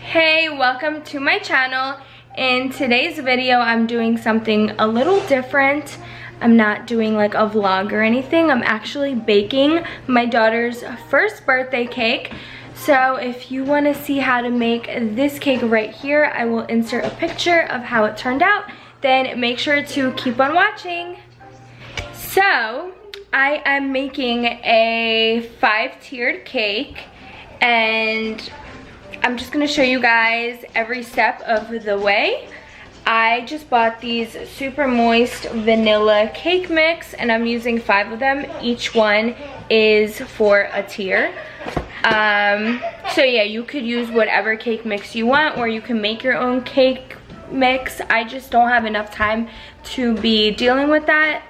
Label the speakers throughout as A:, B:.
A: Hey, welcome to my channel. In today's video, I'm doing something a little different. I'm not doing like a vlog or anything. I'm actually baking my daughter's first birthday cake. So if you want to see how to make this cake right here, I will insert a picture of how it turned out. Then make sure to keep on watching. So I am making a 5-tiered cake, and I'm just gonna show you guys every step of the way. I just bought these super moist vanilla cake mix, and I'm using 5 of them. Each one is for a tier. So yeah, you could use whatever cake mix you want, or you can make your own cake mix. I just don't have enough time to be dealing with that.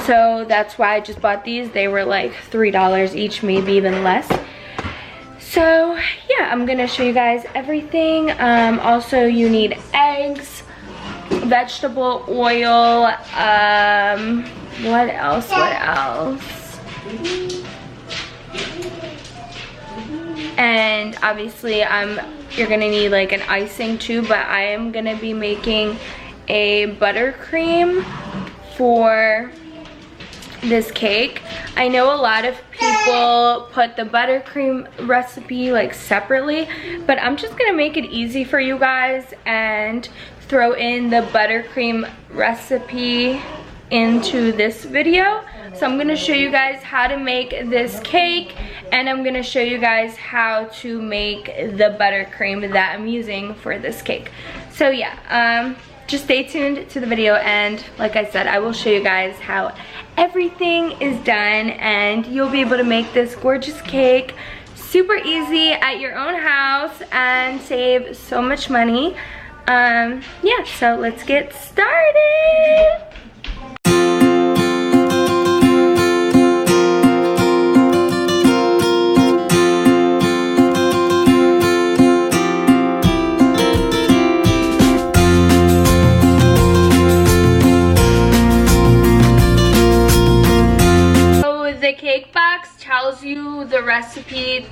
A: So that's why I just bought these. They were like $3 each, maybe even less. So yeah, I'm gonna show you guys everything. Also, you need eggs, vegetable oil, what else? And obviously you're gonna need like an icing too, but I am gonna be making a buttercream for this cake. I know a lot of people put the buttercream recipe like separately, but I'm just gonna make it easy for you guys and throw in the buttercream recipe into this video. So I'm gonna show you guys how to make this cake, and I'm gonna show you guys how to make the buttercream that I'm using for this cake. So yeah, just stay tuned to the video, and like I said, I will show you guys how everything is done, and you'll be able to make this gorgeous cake super easy at your own house and save so much money. Yeah, so let's get started. The cake box tells you the recipe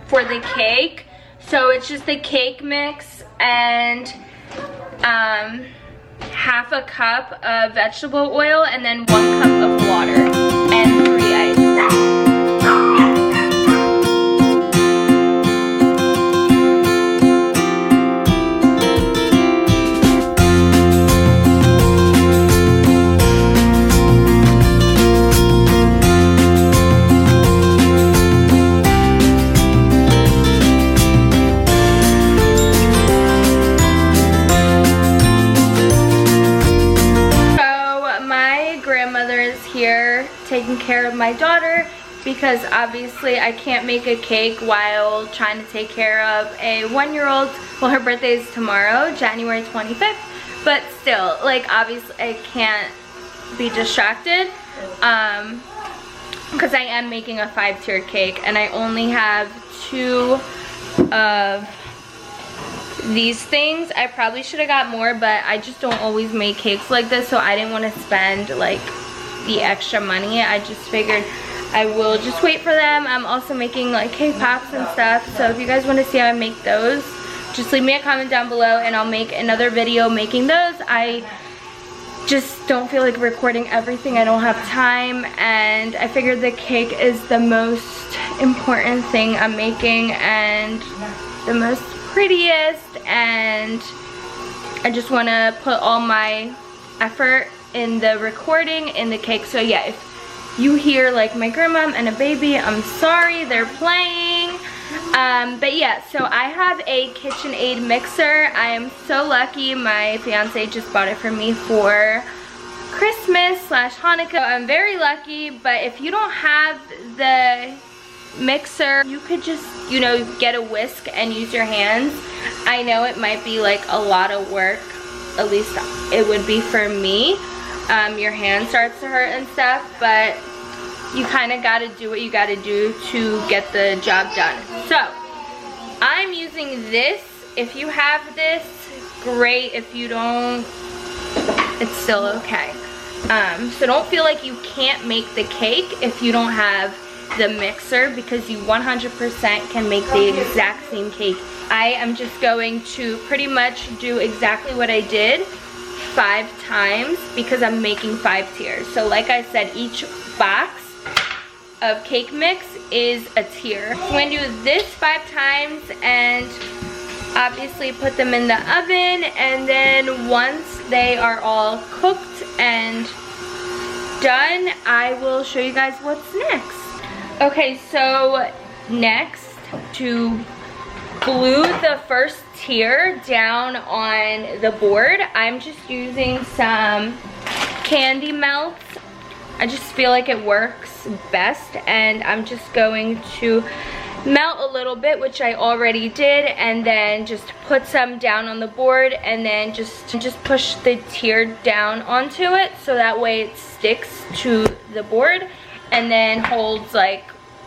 A: for the cake. So it's just the cake mix and half a cup of vegetable oil, and then 1 cup of water and 3 eggs. Here taking care of my daughter, because obviously I can't make a cake while trying to take care of a 1-year-old. Well, her birthday is tomorrow, January 25th, but still, like, obviously I can't be distracted because I am making a 5-tiered cake, and I only have 2 of these things. I probably should have got more, but I just don't always make cakes like this, so I didn't want to spend like the extra money. I just figured I will just wait for them. I'm also making like cake pops and stuff, so if you guys want to see how I make those, just leave me a comment down below and I'll make another video making those. I just don't feel like recording everything. I don't have time, and I figured the cake is the most important thing I'm making and the most prettiest, and I just want to put all my effort in the recording in the cake. So yeah, if you hear like my grandma and a baby, I'm sorry, they're playing. But yeah, so I have a KitchenAid mixer. I am so lucky. My fiance just bought it for me for Christmas / Hanukkah. I'm very lucky, but if you don't have the mixer, you could just, you know, get a whisk and use your hands. I know it might be like a lot of work, at least it would be for me. Your hand starts to hurt and stuff, but you kind of got to do what you got to do to get the job done. So I'm using this. If you have this, great. If you don't, it's still okay. So don't feel like you can't make the cake if you don't have the mixer, because you 100% can make the exact same cake I am just going to pretty much do exactly what I did 5 times because I'm making 5 tiers. So like I said, each box of cake mix is a tier. I'm going to do this 5 times and obviously put them in the oven, and then once they are all cooked and done, I will show you guys what's next. Okay, so next, to glue the first tier down on the board, I'm just using some candy melts. I just feel like it works best, and I'm just going to melt a little bit, which I already did, and then just put some down on the board, and then just push the tier down onto it so that way it sticks to the board and then holds like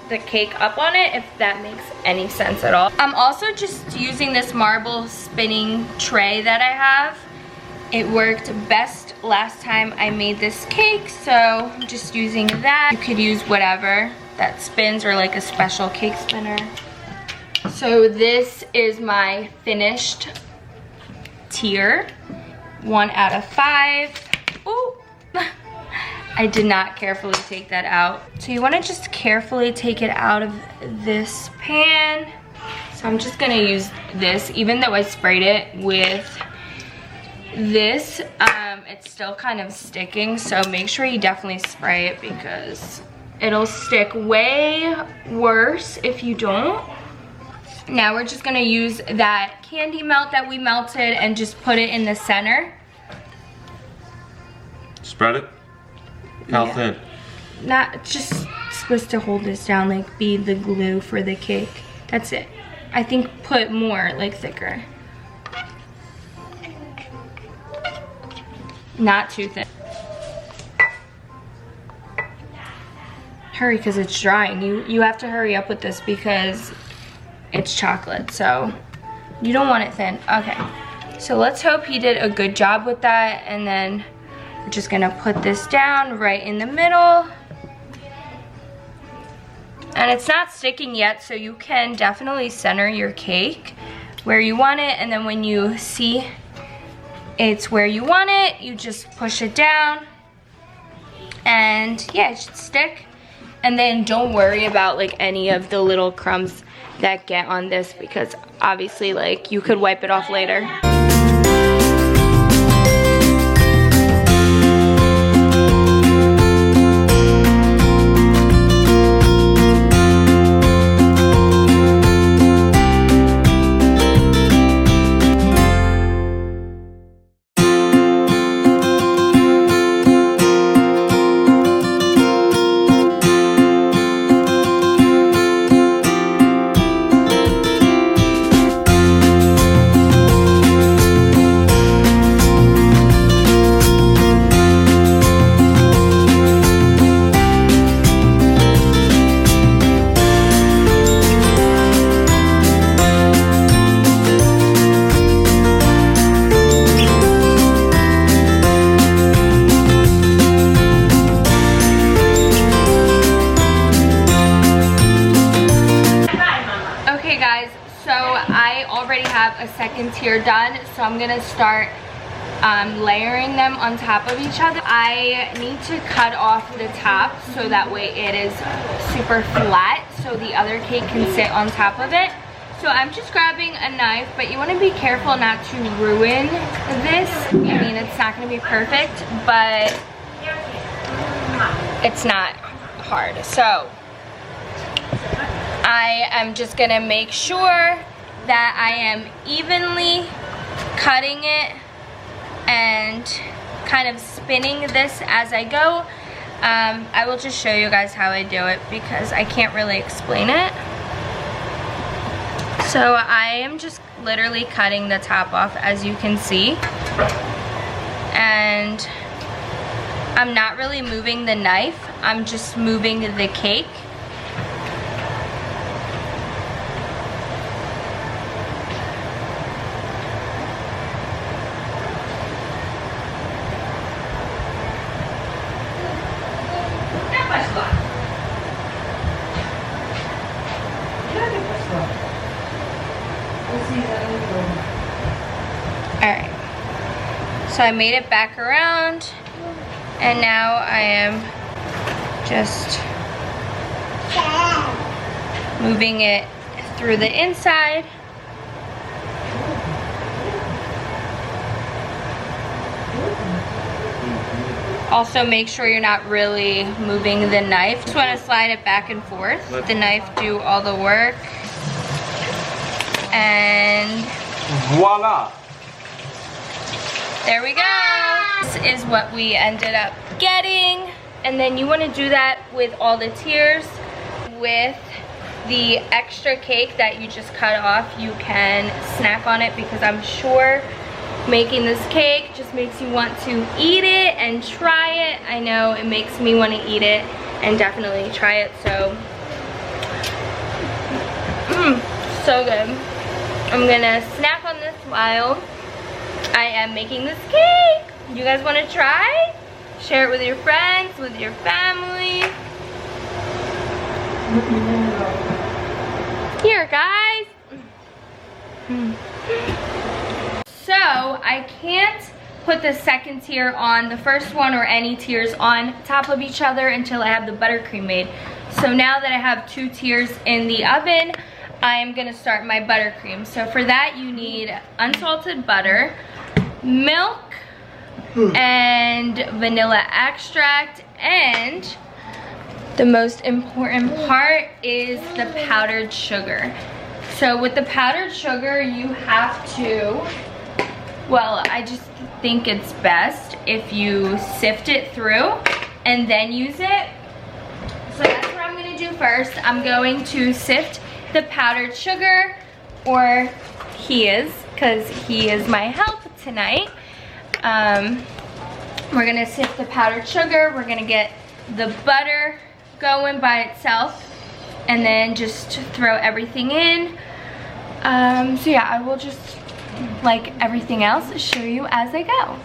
A: the cake up on it, if that makes any sense at all. I'm also just using this marble spinning tray that I have. It worked best last time I made this cake, so I'm just using that. You could use whatever that spins or like a special cake spinner. So this is my finished tier. 1 out of 5. Ooh. I did not carefully take that out. So you want to just carefully take it out of this pan. So I'm just gonna use this, even though I sprayed it with this, it's still kind of sticking, so make sure you definitely spray it because it'll stick way worse if you don't. Now we're just gonna use that candy melt that we melted and just put it in the center.
B: Spread it? How thin?
A: Not just supposed to hold this down, like be the glue for the cake. That's it. I think put more, like thicker. Not too thin. Hurry, because it's drying. You have to hurry up with this because it's chocolate, so you don't want it thin. Okay, so let's hope he did a good job with that, and then we're just gonna put this down right in the middle. And it's not sticking yet, so you can definitely center your cake where you want it, and then when you see it's where you want it, you just push it down, and yeah, it should stick. And then don't worry about like any of the little crumbs that get on this, because obviously like you could wipe it off later. A second tier done, so I'm gonna start layering them on top of each other. I need to cut off the top so that way it is super flat so the other cake can sit on top of it. So I'm just grabbing a knife, but you want to be careful not to ruin this. I mean, it's not going to be perfect, but it's not hard. So I am just gonna make sure that I am evenly cutting it and kind of spinning this as I go. I will just show you guys how I do it because I can't really explain it. So I am just literally cutting the top off, as you can see, and I'm not really moving the knife, I'm just moving the cake. Alright. So I made it back around, and now I am just moving it through the inside. Also make sure you're not really moving the knife. Just want to slide it back and forth. Let the knife do all the work. And
B: voila!
A: There we go. This is what we ended up getting. And then you want to do that with all the tiers. With the extra cake that you just cut off, you can snack on it, because I'm sure making this cake just makes you want to eat it and try it. I know it makes me want to eat it and definitely try it. So, so good. I'm gonna snack on this while I am making this cake. You guys want to try? Share it with your friends, with your family. Here, guys. So I can't put the second tier on the first one, or any tiers on top of each other, until I have the buttercream made. So now that I have 2 tiers in the oven, I am gonna start my buttercream. So for that you need unsalted butter, milk, and vanilla extract, and the most important part is the powdered sugar. So with the powdered sugar, you have to, well, I just think it's best if you sift it through and then use it. So that's what I'm gonna do first. I'm going to sift the powdered sugar, or he is, because he is my help tonight. We're gonna sift the powdered sugar, we're gonna get the butter going by itself, and then just throw everything in. So yeah, I will just, like everything else, show you as I go.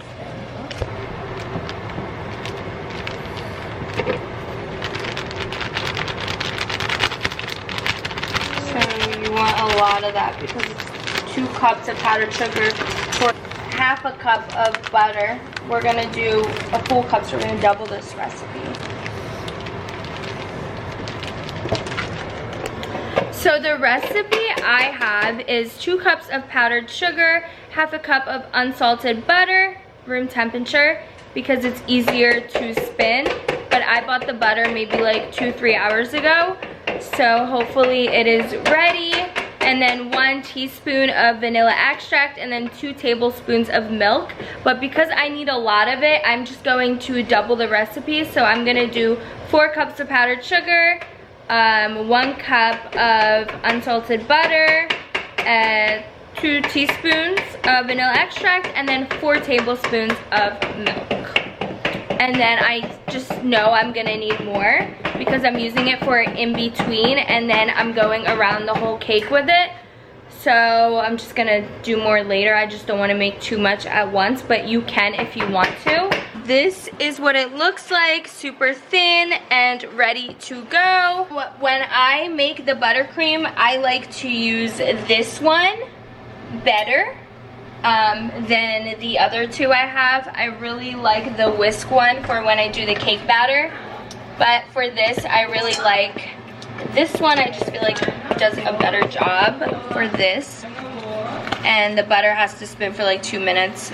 A: So you want a lot of that, because it's 2 cups of powdered sugar for half a cup of butter. We're gonna do a full cup, so we're gonna double this recipe. So the recipe I have is 2 cups of powdered sugar, half a cup of unsalted butter, room temperature, because it's easier to spin. But I bought the butter maybe like 2-3 hours ago, so hopefully it is ready. And then 1 teaspoon of vanilla extract, and then 2 tablespoons of milk. But because I need a lot of it, I'm just going to double the recipe. So I'm gonna do 4 cups of powdered sugar, 1 cup of unsalted butter, 2 teaspoons of vanilla extract, and then 4 tablespoons of milk. And then I just know I'm gonna need more, because I'm using it for in between, and then I'm going around the whole cake with it. So I'm just gonna do more later. I just don't wanna make too much at once, but you can if you want to. This is what it looks like, super thin and ready to go. When I make the buttercream, I like to use this one better than the other 2 I have. I really like the whisk one for when I do the cake batter. But for this, I really like this one. I just feel like it does a better job for this. And the butter has to spin for like 2 minutes.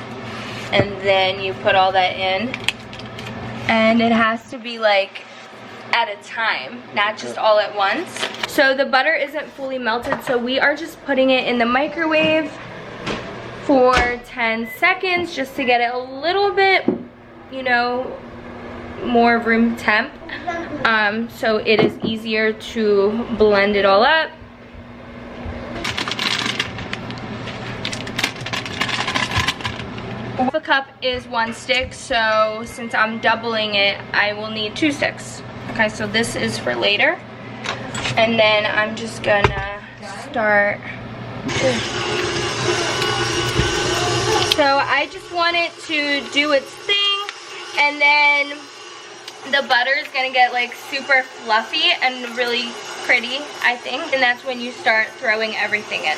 A: And then you put all that in. And it has to be like at a time, not just all at once. So the butter isn't fully melted, so we are just putting it in the microwave for 10 seconds just to get it a little bit, you know, more room temp. So it is easier to blend it all up. Half a cup is 1 stick, so since I'm doubling it, I will need 2 sticks. Okay, so this is for later. And then I'm just gonna start. So I just want it to do its thing, and then the butter is gonna get like super fluffy and really pretty, I think. And that's when you start throwing everything in.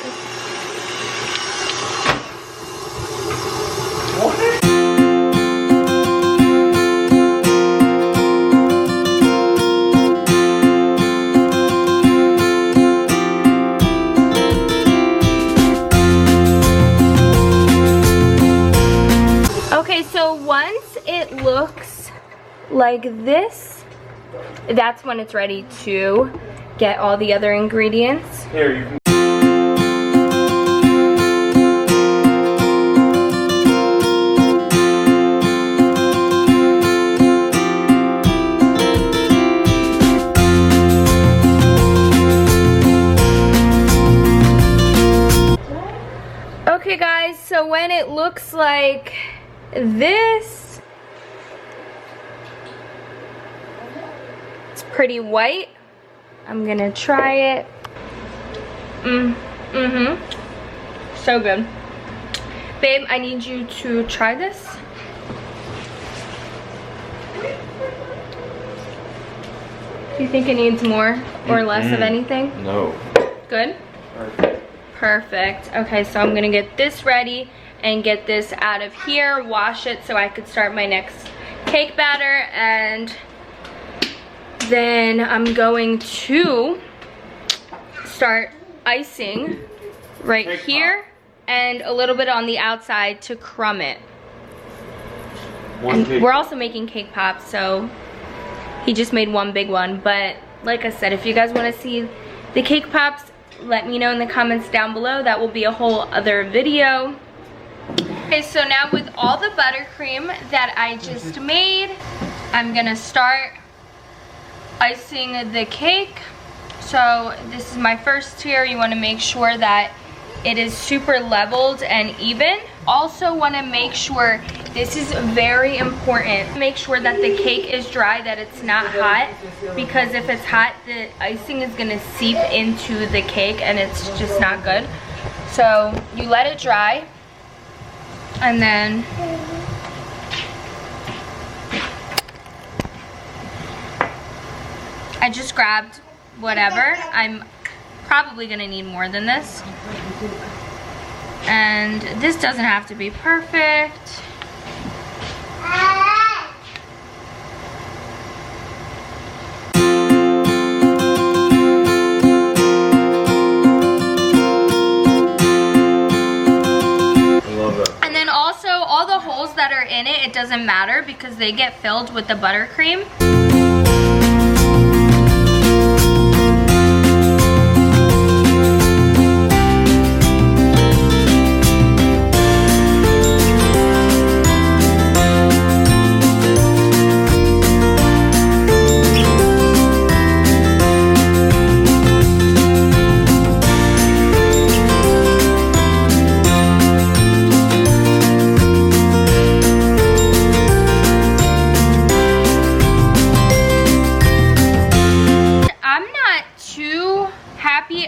A: like this, that's when it's ready to get all the other ingredients.
B: Here, you can.
A: Okay guys, so when it looks like this, it's pretty white. I'm gonna try it. So good. Babe, I need you to try this. Do you think it needs more or less of anything?
B: No.
A: Good?
B: Perfect.
A: Perfect. Okay, so I'm gonna get this ready and get this out of here, wash it so I could start my next cake batter, and then I'm going to start icing right
B: Cake
A: here and a little bit on the outside to crumb it.
B: One cake.
A: We're also making cake pops, so he just made one big one, but like I said, if you guys want to see the cake pops, let me know in the comments down below. That will be a whole other video. Okay, so now with all the buttercream that I just made, I'm gonna start icing the cake. So this is my first tier. You want to make sure that it is super leveled and even. Also want to make sure, this is very important, make sure that the cake is dry, that it's not hot, because if it's hot, the icing is going to seep into the cake and it's just not good. So you let it dry, and then I just grabbed whatever. I'm probably gonna need more than this. And this doesn't have to be perfect. And then also all the holes that are in it, it doesn't matter because they get filled with the buttercream.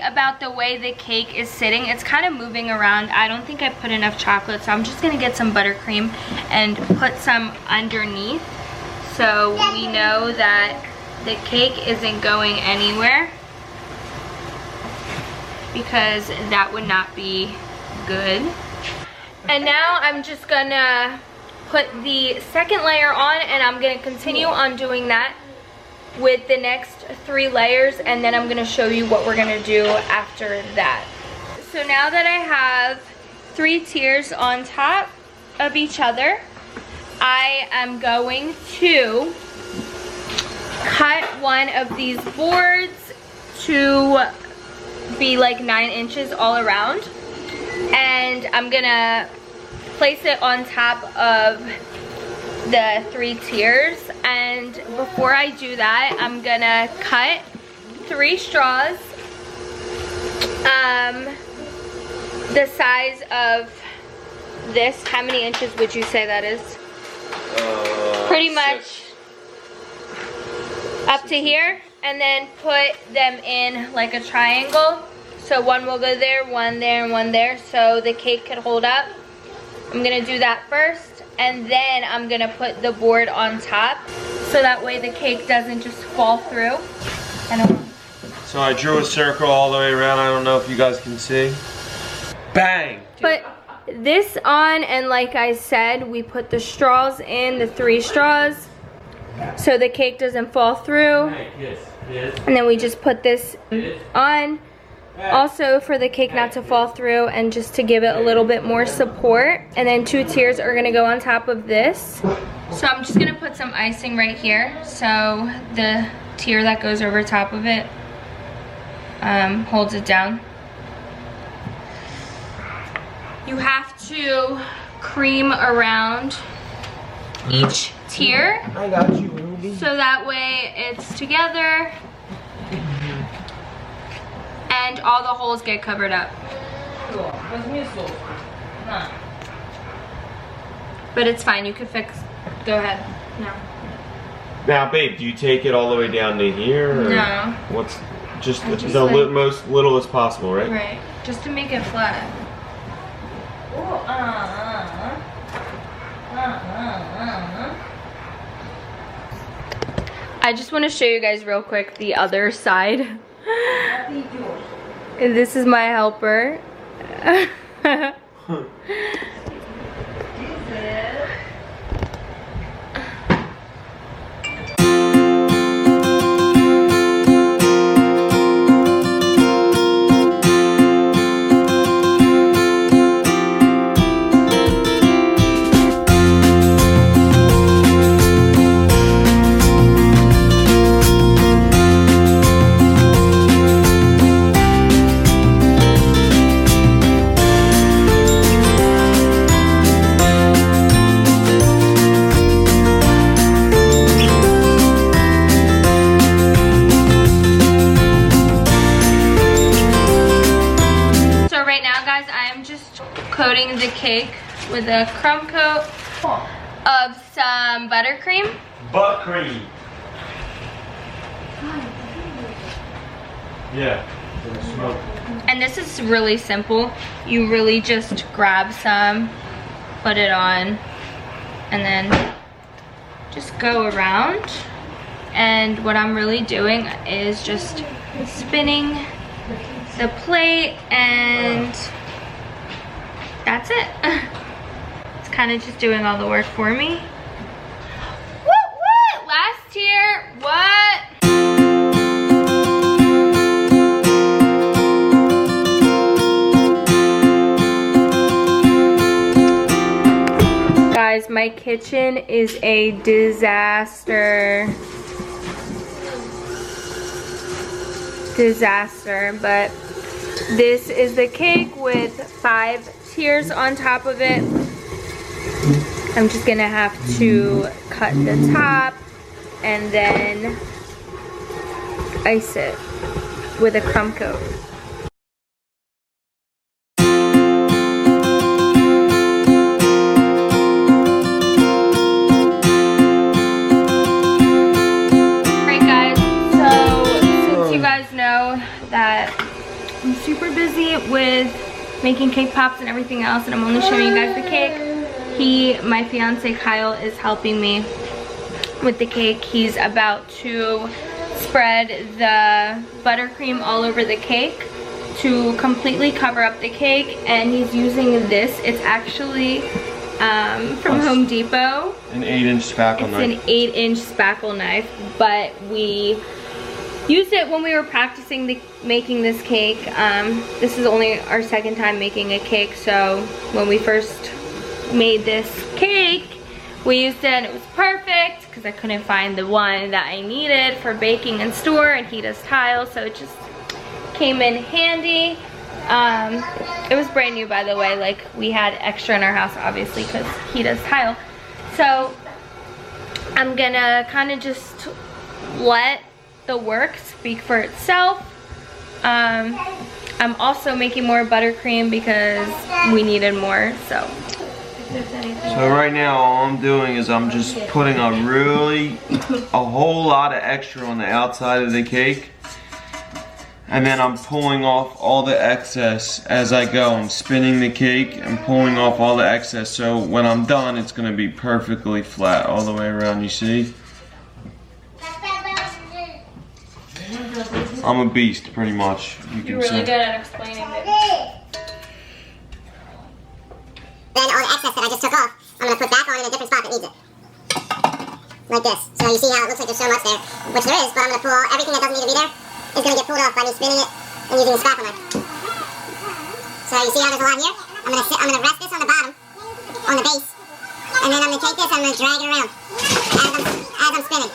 A: About the way the cake is sitting, it's kind of moving around. I don't think I put enough chocolate, so I'm just gonna get some buttercream and put some underneath so we know that the cake isn't going anywhere, because that would not be good. And now I'm just gonna put the second layer on, and I'm gonna continue on doing that with the next 3 layers, and then I'm gonna show you what we're gonna do after that. So now that I have 3 tiers on top of each other, I am going to cut one of these boards to be like 9 inches all around, and I'm gonna place it on top of the 3 tiers. And before I do that, I'm gonna cut 3 straws the size of this. How many inches would you say that is? Pretty much up to here, and then put them in like a triangle. So one will go there, one there, and one there, so the cake could hold up. I'm gonna do that first, and then I'm gonna put the board on top so that way the cake doesn't just fall through.
B: So I drew a circle all the way around. I don't know if you guys can see. Bang!
A: Put this on, and like I said, we put the straws in, the 3 straws, so the cake doesn't fall through. And then we just put this on, also for the cake not to fall through and just to give it a little bit more support. And then 2 tiers are gonna go on top of this. So I'm just gonna put some icing right here, so the tier that goes over top of it holds it down. You have to cream around each tier.
B: I got you, Ruby.
A: So that way it's together and all the holes get covered up. But it's fine, you could fix. Go ahead. No.
B: Now, babe, do you take it all the way down to here? Or
A: No.
B: What's just
A: just
B: the
A: like-
B: most little as possible, right?
A: Right. Just to make it flat. Ooh, I just want to show you guys real quick the other side. And this is my helper. Coating the cake with a crumb coat of some buttercream.
B: Buttercream. Yeah. Smoke.
A: And this is really simple. You really just grab some, put it on, and then just go around. And what I'm really doing is just spinning the plate, and that's it. It's kind of just doing all the work for me. What? Last tier, what? Guys, my kitchen is a disaster. But this is the cake with 5 tiers on top of it. I'm just gonna have to cut the top and then ice it with a crumb coat. Alright guys, so since you guys know that I'm super busy with making cake pops and everything else, and I'm only showing you guys the cake, my fiance Kyle, is helping me with the cake. He's about to spread the buttercream all over the cake to completely cover up the cake, and he's using this. It's actually from Home Depot.
B: An 8-inch spackle knife.
A: It's an 8-inch spackle knife, but we used it when we were practicing making this cake. This is only our 2nd time making a cake, so when we first made this cake, we used it and it was perfect because I couldn't find the one that I needed for baking in store, and he does tile, so it just came in handy. It was brand new, by the way. Like, we had extra in our house, obviously, because he does tile. So I'm gonna kind of just let the work speak for itself. I'm also making more buttercream because we needed more, so.
B: So right now all I'm doing is I'm just putting a whole lot of extra on the outside of the cake, and then I'm pulling off all the excess as I go. I'm spinning the cake and pulling off all the excess, so when I'm done it's gonna be perfectly flat all the way around, you see? I'm a beast, pretty much.
A: You're really good at explaining it.
C: Then all the excess that I just took off, I'm going to put back on in a different spot that needs it. Like this. So you see how it looks like there's so much there, which there is, but I'm going to pull everything that doesn't need to be there is going to get pulled off by me spinning it and using the spackle knife. So you see how there's a lot here? I'm going to rest this on the bottom, on the base, And then I'm going to take this and I'm going to drag it around as I'm spinning.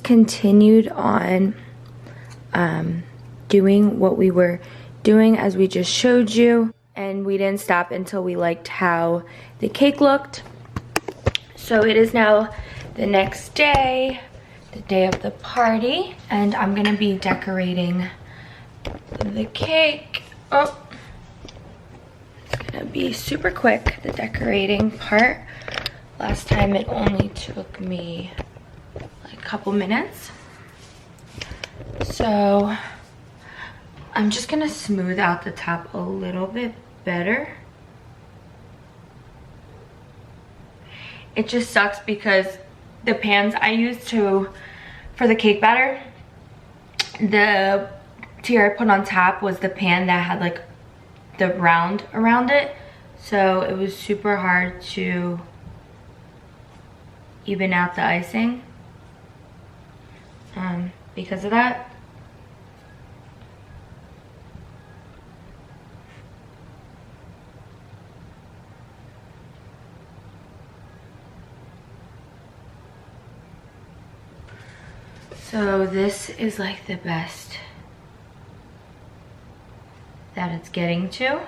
A: Continued on doing what we were doing as we just showed you, and we didn't stop until we liked how the cake looked. So it is now the next day, the day of the party, and I'm gonna be decorating the cake. Oh, it's gonna be super quick, the decorating part. Last time it only took me a couple minutes. So I'm just gonna smooth out the top a little bit better. It just sucks because the pans I used for the cake batter, the tier I put on top was the pan that had like the round around it, so it was super hard to even out the icing because of that. So this is like the best that it's getting to,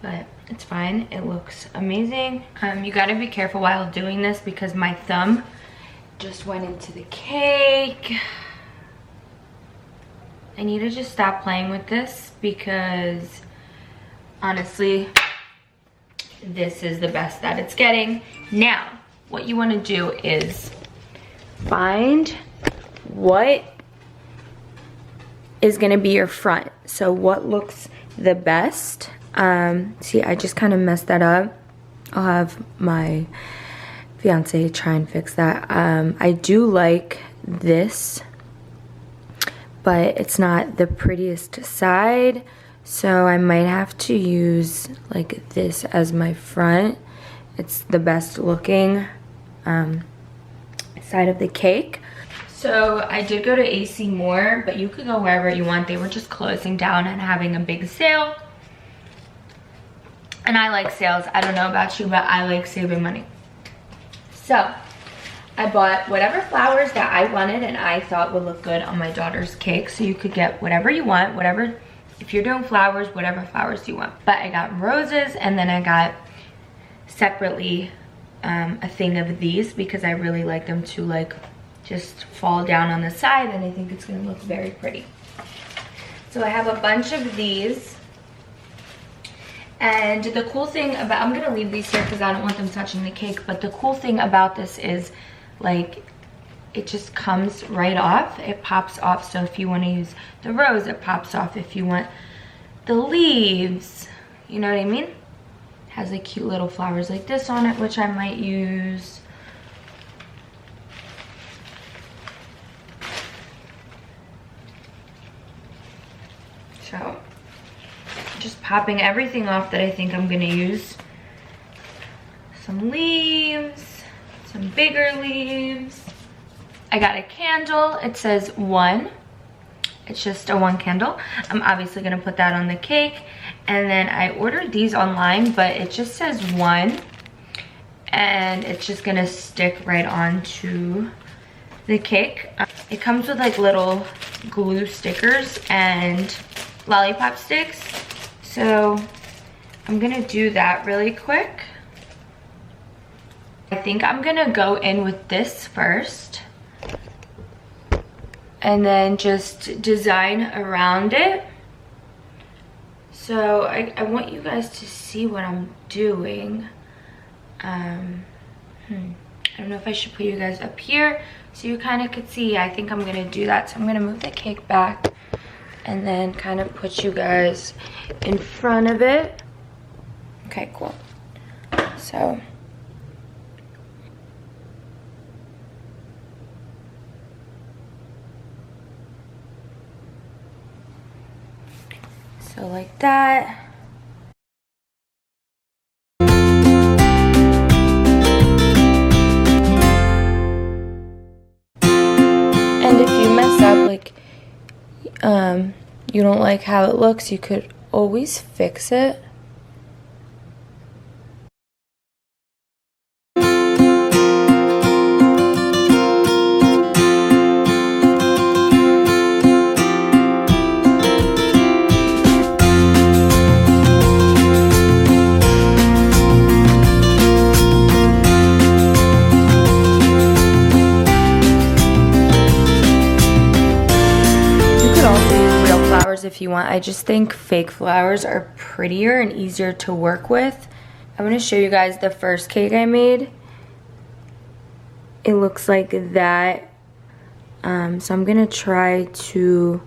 A: but it's fine. It looks amazing. You gotta be careful while doing this because my thumb just went into the cake. I need to just stop playing with this because honestly, this is the best that it's getting. Now, what you wanna do is find what is gonna be your front. So what looks the best. See, I just kind of messed that up. I'll have my fiance try and fix that. I do like this, but it's not the prettiest side, so I might have to use like this as my front. It's the best looking side of the cake. So I did go to AC Moore, but you could go wherever you want. They were just closing down and having a big sale. And I like sales. I don't know about you, but I like saving money. So I bought whatever flowers that I wanted and I thought would look good on my daughter's cake. So you could get whatever you want, whatever, if you're doing flowers, whatever flowers you want. But I got roses, and then I got separately a thing of these because I really like them to like just fall down on the side, and I think it's gonna look very pretty. So I have a bunch of these. And the cool thing about, I'm gonna leave these here because I don't want them touching the cake, but the cool thing about this is like it just comes right off. It pops off, so if you want to use the rose, it pops off. If you want the leaves, you know what I mean? It has like cute little flowers like this on it, which I might use. So just popping everything off that I think I'm gonna use. Some leaves, some bigger leaves. I got a candle. It says 1. It's just a 1 candle. I'm obviously gonna put that on the cake. And then I ordered these online, but it just says 1. And it's just gonna stick right onto the cake. It comes with like little glue stickers and lollipop sticks. So I'm gonna do that really quick. I think I'm gonna go in with this first and then just design around it. So I want you guys to see what I'm doing. I I don't know if I should put you guys up here so you kind of could see. I think I'm gonna do that. So I'm gonna move the cake back and then kind of put you guys in front of it. Okay, cool. So like that. And if you mess up, like you don't like how it looks, you could always fix it. If you want. I just think fake flowers are prettier and easier to work with. I'm going to show you guys the first cake I made. It looks like that. So I'm going to try to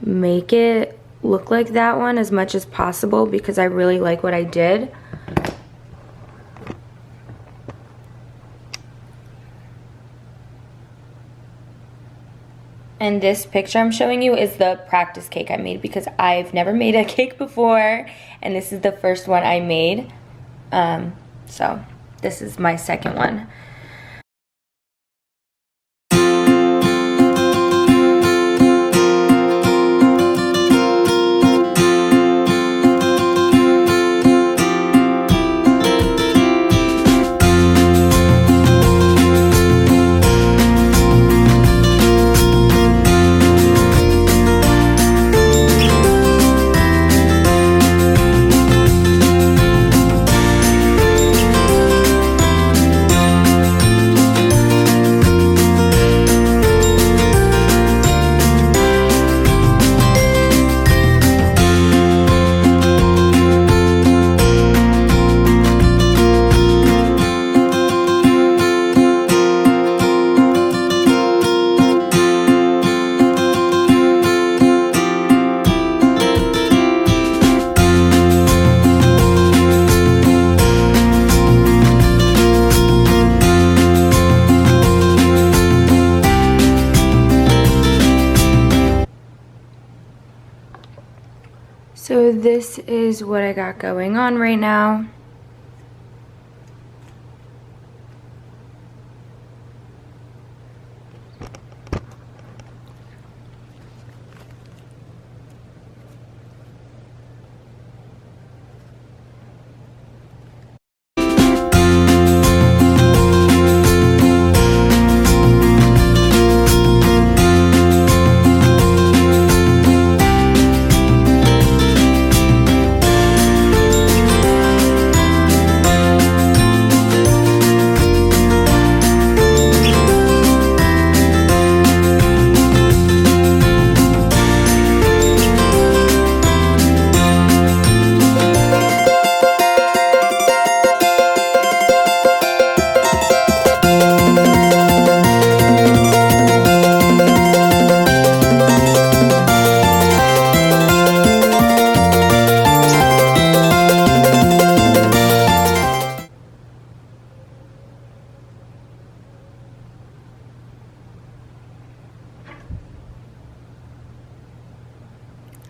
A: make it look like that one as much as possible because I really like what I did. And this picture I'm showing you is the practice cake I made because I've never made a cake before and this is the first one I made. So this is my second one. So this is what I got going on right now.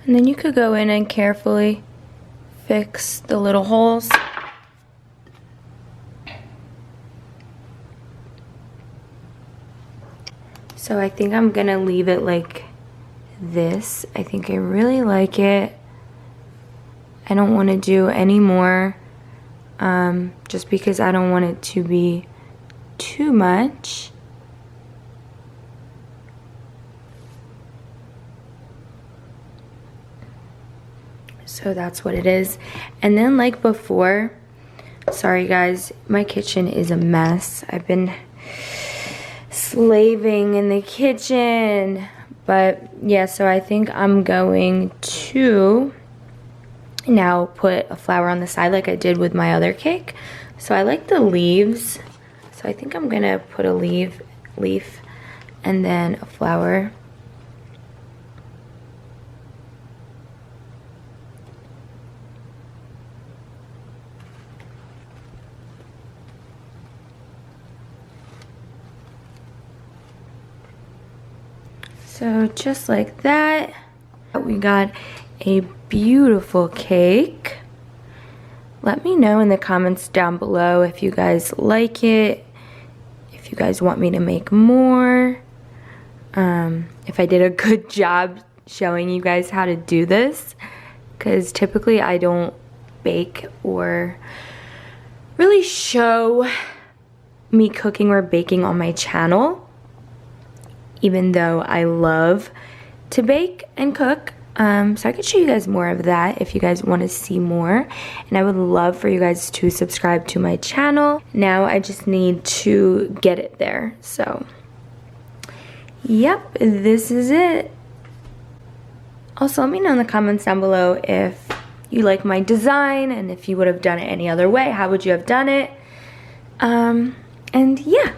A: And then you could go in and carefully fix the little holes. So I think I'm gonna leave it like this. I think I really like it. I don't want to do any more just because I don't want it to be too much. So that's what it is. And then like before, sorry guys, my kitchen is a mess. I've been slaving in the kitchen. But yeah, so I think I'm going to now put a flower on the side like I did with my other cake. So I like the leaves. So So I think I'm gonna put a leaf and then a flower. So just like that, we got a beautiful cake. Let me know in the comments down below if you guys like it, if you guys want me to make more, if I did a good job showing you guys how to do this, because typically I don't bake or really show me cooking or baking on my channel, even though I love to bake and cook. So I could show you guys more of that if you guys want to see more, and I would love for you guys to subscribe to my channel. Now I just need to get it there. So yep, this is it. Also, let me know in the comments down below if you like my design and if you would have done it any other way. How would you have done it? And yeah,